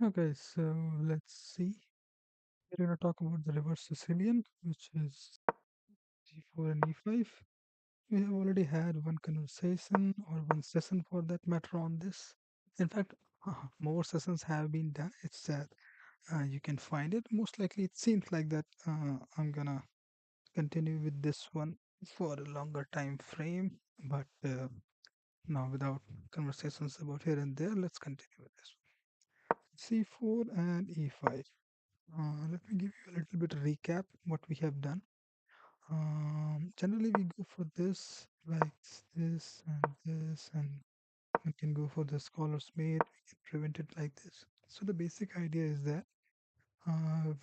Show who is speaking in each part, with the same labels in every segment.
Speaker 1: Okay, so let's see. We're going to talk about the reverse Sicilian, which is c4 and e5. We have already had one conversation or one session for that matter on this. In fact, more sessions have been done. It's that you can find it. Most likely, it seems like that I'm gonna continue with this one for a longer time frame. But now, without conversations about here and there, let's continue with this. C4 and E5. Let me give you a little bit recap what we have done. Generally, we go for this like this, and we can go for the scholar's mate. We can prevent it like this. So the basic idea is that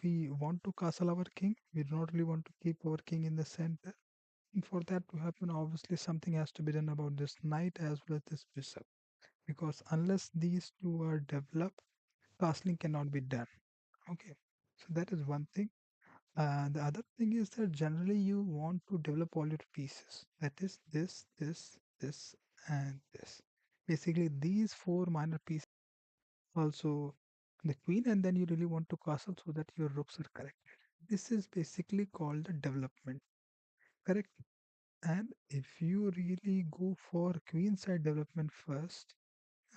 Speaker 1: we want to castle our king. We do not really want to keep our king in the center. And for that to happen, obviously something has to be done about this knight as well as this bishop. Because unless these two are developed, castling cannot be done. Okay, so that is one thing. The other thing is that generally you want to develop all your pieces. That is this, and this. Basically, these four minor pieces, also the queen, and then you really want to castle so that your rooks are correct. This is basically called the development, correct? And if you really go for queen side development first,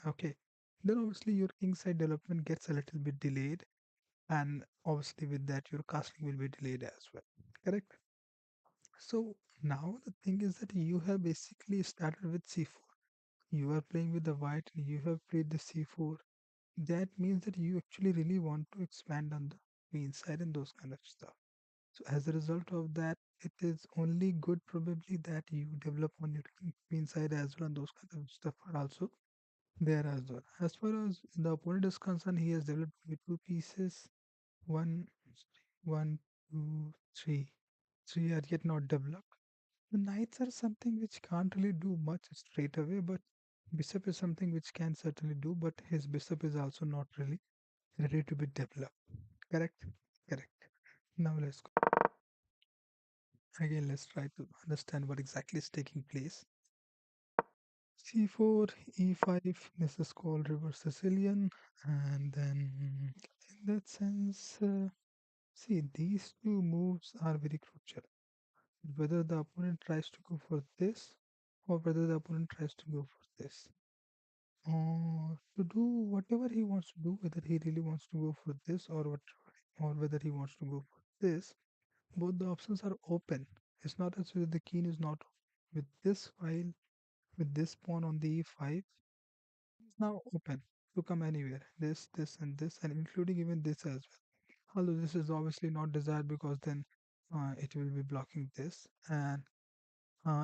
Speaker 1: okay, then obviously your king side development gets a little bit delayed, and obviously with that your castling will be delayed as well, correct? So now the thing is that you have basically started with c4. You are playing with the white and you have played the c4. That means that you actually really want to expand on the queen side and those kind of stuff. So as a result of that, it is only good probably that you develop on your queen side as well, and those kind of stuff are also there as well. As far as the opponent is concerned, he has developed only two pieces. One, one, two, three. Three are yet not developed. The knights are something which can't really do much straight away, but bishop is something which can certainly do, but his bishop is also not really ready to be developed. Correct? Correct. Now let's go. Again, let's try to understand what exactly is taking place. C4, E5, this is called reverse Sicilian, and then in that sense, see, these two moves are very crucial. Whether the opponent tries to go for this or whether the opponent tries to go for this. To do whatever he wants to do, whether he really wants to go for this or what, or whether he wants to go for this, both the options are open. It's not as if the king is not with this file, with this pawn on the e5, it's now open to come anywhere. This, and this, and including even this as well. Although this is obviously not desired because then it will be blocking this, and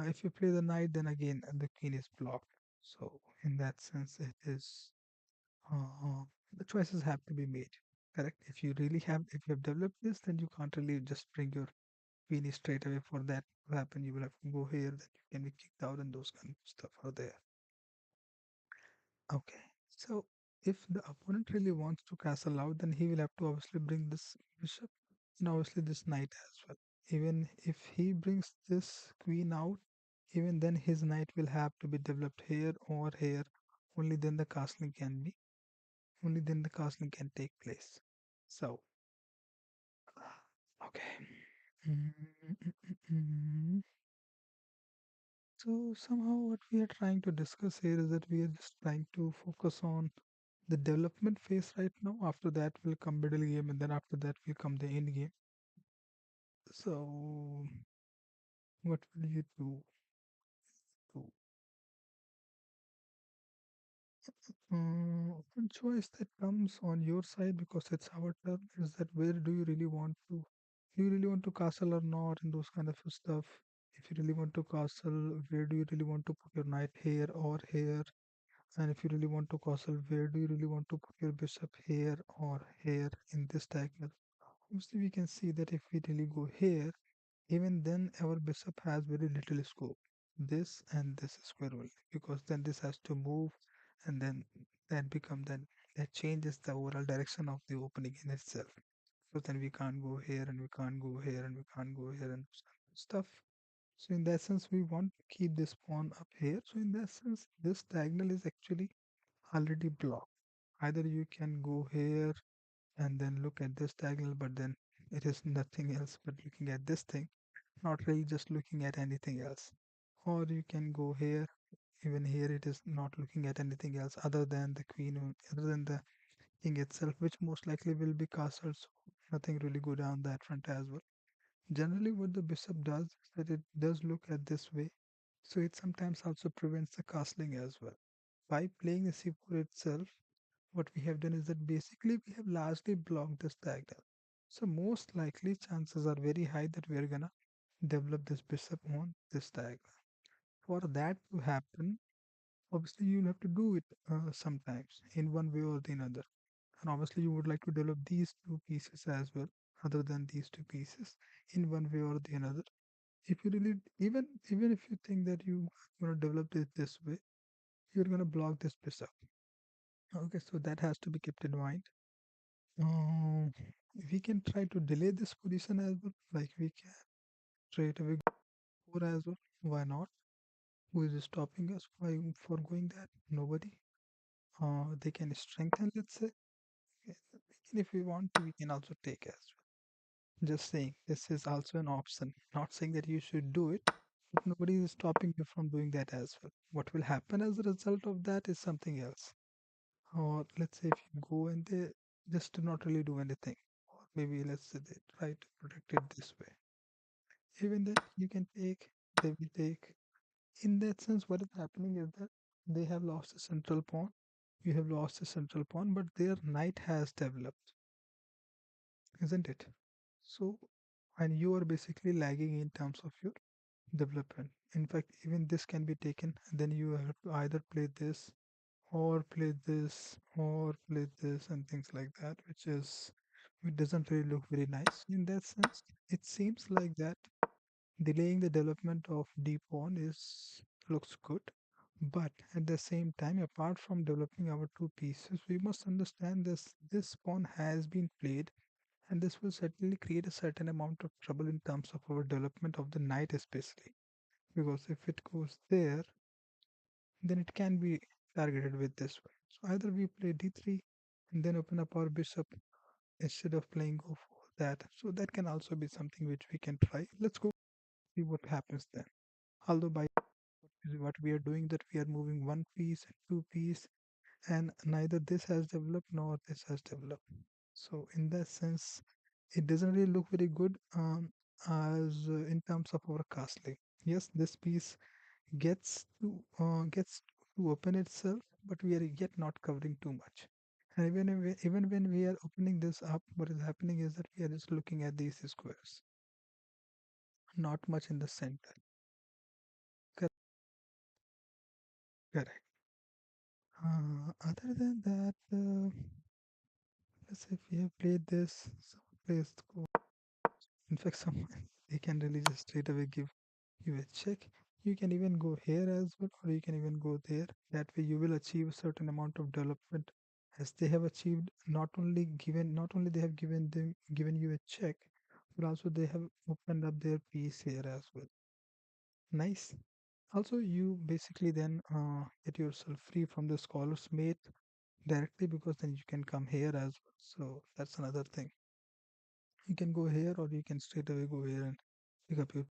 Speaker 1: if you play the knight, then again the queen is blocked. So in that sense, it is uh, the choices have to be made. Correct. If you have developed this, then you can't really just bring your queen straight away. For that to happen, you will have to go here. Then you can be kicked out, and those kind of stuff are there. Okay. So if the opponent really wants to castle out, then he will have to obviously bring this bishop and obviously this knight as well. Even if he brings this queen out, even then his knight will have to be developed here or here. Only then the castling can be, only then the castling can take place. So, okay. Mm, mm, mm, mm. So somehow what we are trying to discuss here is that we are just trying to focus on the development phase right now. After that will come middle game, and then after that will come the end game. So what will you do? To one choice that comes on your side because it's our turn is that where do you really want to? Do you really want to castle or not, and those kind of stuff? If you really want to castle, where do you really want to put your knight, here or here? And if you really want to castle, where do you really want to put your bishop, here or here in this diagonal? Obviously, we can see that if we really go here, even then our bishop has very little scope. This and this square only, because then this has to move, and then that changes the overall direction of the opening in itself. So then we can't go here, and we can't go here, and we can't go here, and stuff. So in that sense, we want to keep this pawn up here. So in that sense, this diagonal is actually already blocked. Either you can go here and then look at this diagonal, but then it is nothing else but looking at this thing, not really just looking at anything else. Or you can go here, even here it is not looking at anything else other than the queen, other than the king itself, which most likely will be castled, so nothing really good on that front as well. Generally, what the bishop does is that it does look at this way, so it sometimes also prevents the castling as well. By playing the c4 itself, what we have done is that basically we have largely blocked this diagonal. So most likely chances are very high that we are gonna develop this bishop on this diagonal. For that to happen, obviously you'll have to do it sometimes in one way or the other. And obviously you would like to develop these two pieces as well, other than these two pieces, in one way or the other. If you really, even if you think that you are going to develop it this way, you're going to block this bishop. Okay, so that has to be kept in mind. Um, we can try to delay this position as well. Like we can straight away go for as well. Why not? Who is stopping us for going that? Nobody. They can strengthen, let's say. Okay, if we want to, we can also take as well. Just saying, this is also an option. Not saying that you should do it, but nobody is stopping you from doing that as well. What will happen as a result of that is something else. Or let's say if you go and they just do not really do anything, or maybe let's say they try to protect it this way. Even then, you can take, they will take. In that sense, what is happening is that they have lost a central pawn. You have lost a central pawn, but their knight has developed, isn't it? So, and you are basically lagging in terms of your development. In fact, even this can be taken, and then you have to either play this or play this or play this and things like that, which doesn't really look very nice in that sense. It seems like that delaying the development of d pawn is looks good, but at the same time, apart from developing our two pieces, we must understand this pawn has been played, and this will certainly create a certain amount of trouble in terms of our development of the knight especially, because if it goes there, then it can be targeted with this one. So either we play d3 and then open up our bishop instead of playing go for that. So that can also be something which we can try. Let's go see what happens then. Although by what we are doing that we are moving one piece and two piece, and neither this has developed nor this has developed. So in that sense, it doesn't really look very good as in terms of our castling. Yes, this piece gets to open itself, but we are yet not covering too much. And even when we are opening this up, what is happening is that we are just looking at these squares, not much in the center. Correct. Correct. Other than that, let's say if we have played this, someone plays in fact, someone they can really just straight away give you a check. You can even go here as well, or you can even go there. That way, you will achieve a certain amount of development, as they have achieved. Not only they have given you a check, but also they have opened up their piece here as well. Nice. Also, you basically then get yourself free from the scholar's mate directly, because then you can come here as well. So that's another thing. You can go here, or you can straight away go here and pick up your.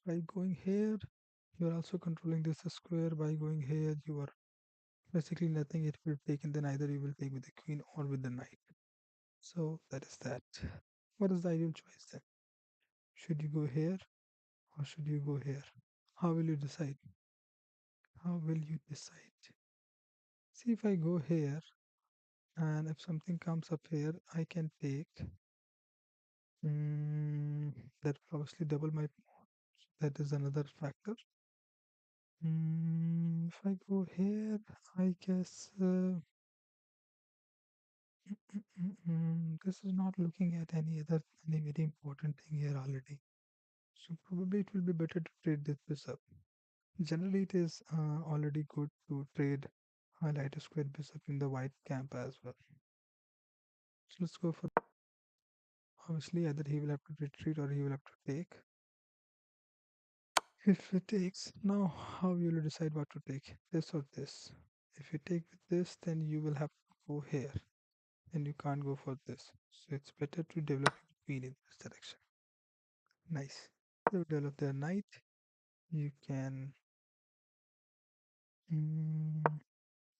Speaker 1: By going here, you are also controlling this square. By going here, you are basically nothing it will take, and then either you will take with the queen or with the knight. So that is that. What is the ideal choice then? Should you go here or should you go here? How will you decide? How will you decide? See, if I go here and if something comes up here, I can take. Mm, that will obviously double my. That is another factor. If I go here, I guess this is not looking at any very important thing here already. So probably it will be better to trade this up. Generally, it is already good to trade a lighter square bishop in the white camp as well. So let's go for obviously either he will have to retreat or he will have to take. If it takes, now how you will decide what to take, this or this. If you take with this, then you will have go here, and you can't go for this. So it's better to develop your queen in this direction. Nice. So develop their knight. You can mm,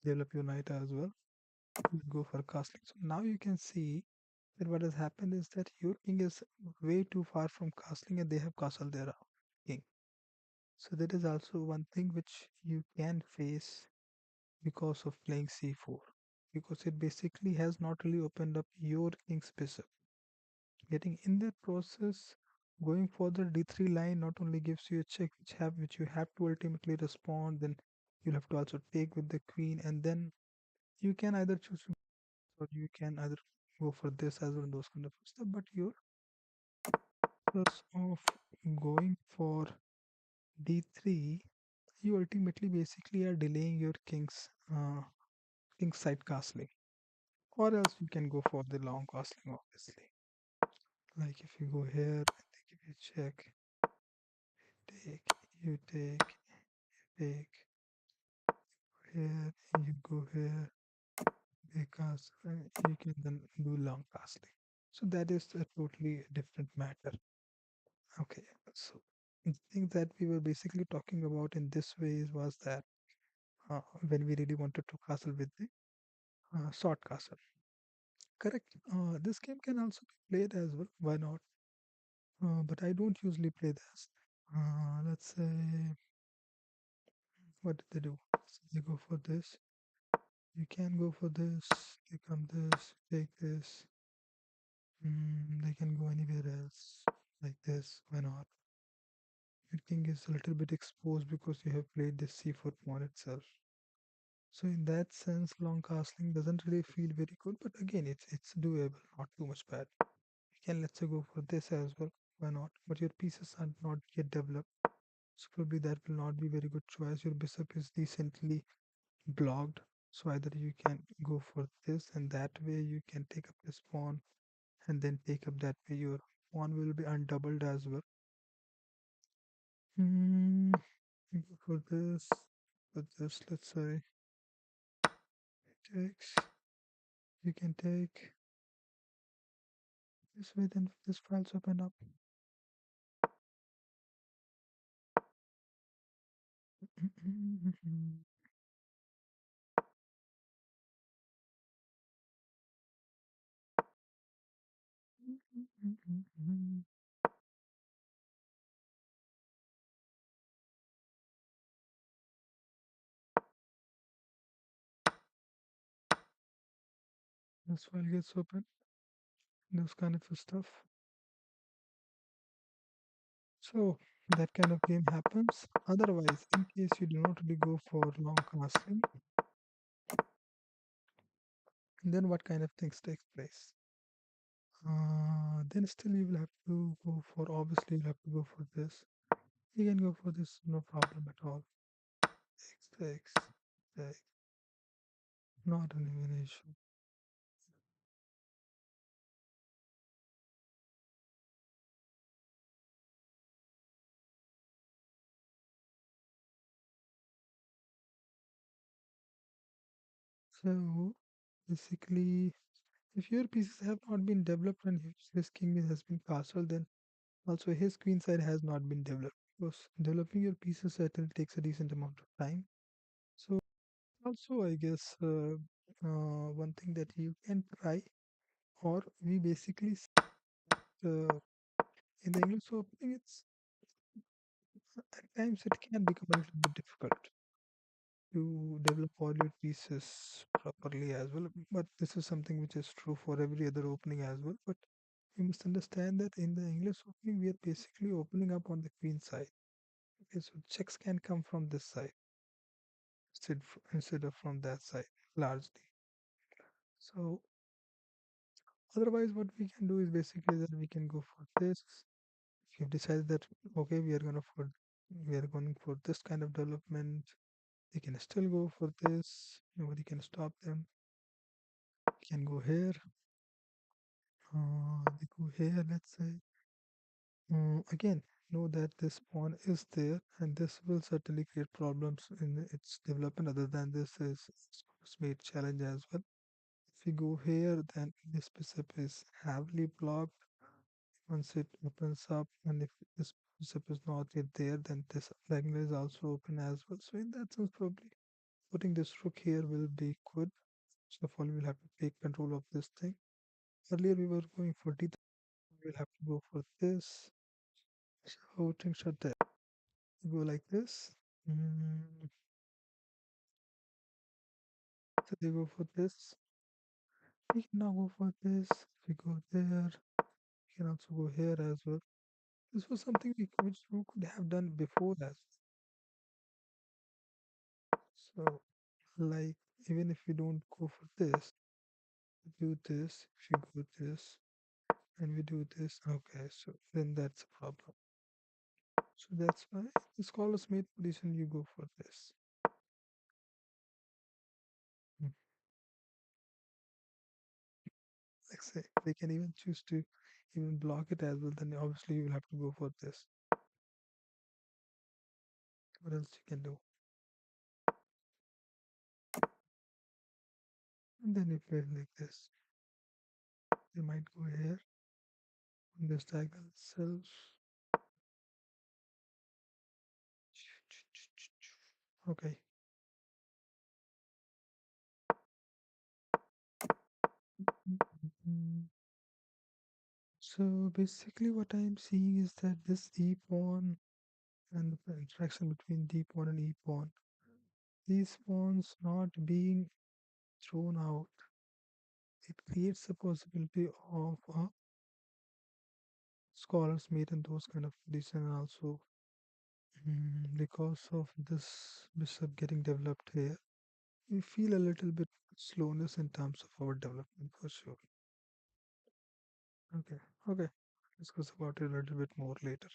Speaker 1: develop your knight as well. You go for castling. So now you can see that what has happened is that your king is way too far from castling and they have castled their king. So that is also one thing which you can face because of playing c4, because it basically has not really opened up your king's bishop. Getting in that process, going for the d3 line not only gives you a check which you have to ultimately respond, then you'll have to also take with the queen, and then you can either choose to, or you can either go for this as well, those kind of stuff. But your process of going for d3, you ultimately basically are delaying your king's side castling. Or else you can go for the long castling, obviously. Like if you go here and they give you check, take, you take, take, here, you go here, they cast, and you can then do long castling. So that is a totally different matter. Okay, so the thing that we were basically talking about in this way was that when we really wanted to castle with the short castle. Correct. This game can also be played as well. Why not? But I don't usually play this. Let's say, what did they do? So they go for this. You can go for this. They come this. Take this. They can go anywhere else like this. Why not? Your king is a little bit exposed because you have played this c4 pawn itself. So in that sense, long castling doesn't really feel very good. But again, it's doable. Not too much bad. You can let's say go for this as well. Why not? But your pieces are not yet developed. So probably that will not be very good choice. Your bishop is decently blocked. So either you can go for this and that way you can take up this pawn and then take up that way your pawn will be undoubled as well. Hmm, you go for this, let's say takes. You can take this way, then this files open up. This file gets open. Those kind of stuff. So that kind of game happens. Otherwise, in case you do not really go for long castling, then what kind of things takes place? Then still you will have to go for, obviously you have to go for this. You can go for this, no problem at all. X, X, not an even issue. So basically, if your pieces have not been developed and his king has been castled, then also his queen side has not been developed. Because developing your pieces certainly takes a decent amount of time. So also, I guess one thing that you can try, or we basically in the English opening, it's at times it can become a little bit difficult to develop all your pieces properly as well. But this is something which is true for every other opening as well. But you must understand that in the English opening, we are basically opening up on the queen side. Okay, so checks can come from this side instead of from that side largely. So otherwise, what we can do is basically that we can go for this. If you've decided that okay, we are going for this kind of development, they can still go for this. Nobody can stop them. Can go here. They go here. Let's say again. Know that this pawn is there, and this will certainly create problems in its development. Other than this is made challenge as well. If we go here, then this bishop is heavily blocked. Once it opens up, and if this bishop is not yet there, then this diagonal is also open as well. So in that sense, probably putting this rook here will be good. First of all, we'll have to take control of this thing. Earlier we were going for d3, we'll have to go for this. So things are there. We go like this. Mm, so they go for this. We can now go for this. We go there. We can also go here as well. This was something which we could have done before as well. So, like, even if we don't go for this, we do this, if you go this, and we do this, okay, so then that's a problem. So that's why the scholar's mate position, you go for this. Mm. Like say, they can even choose to even block it as well, then obviously you will have to go for this. What else you can do? And then if you like this, they might go here on this diagonal itself. Okay. Mm. So basically what I'm seeing is that this e pawn and the interaction between d pawn and e pawn, these pawns not being thrown out, it creates a possibility of a scholar's mate and those kind of position also. Because of this bishop getting developed here, we feel a little bit slowness in terms of our development for sure. Okay, okay. Discuss about it a little bit more later.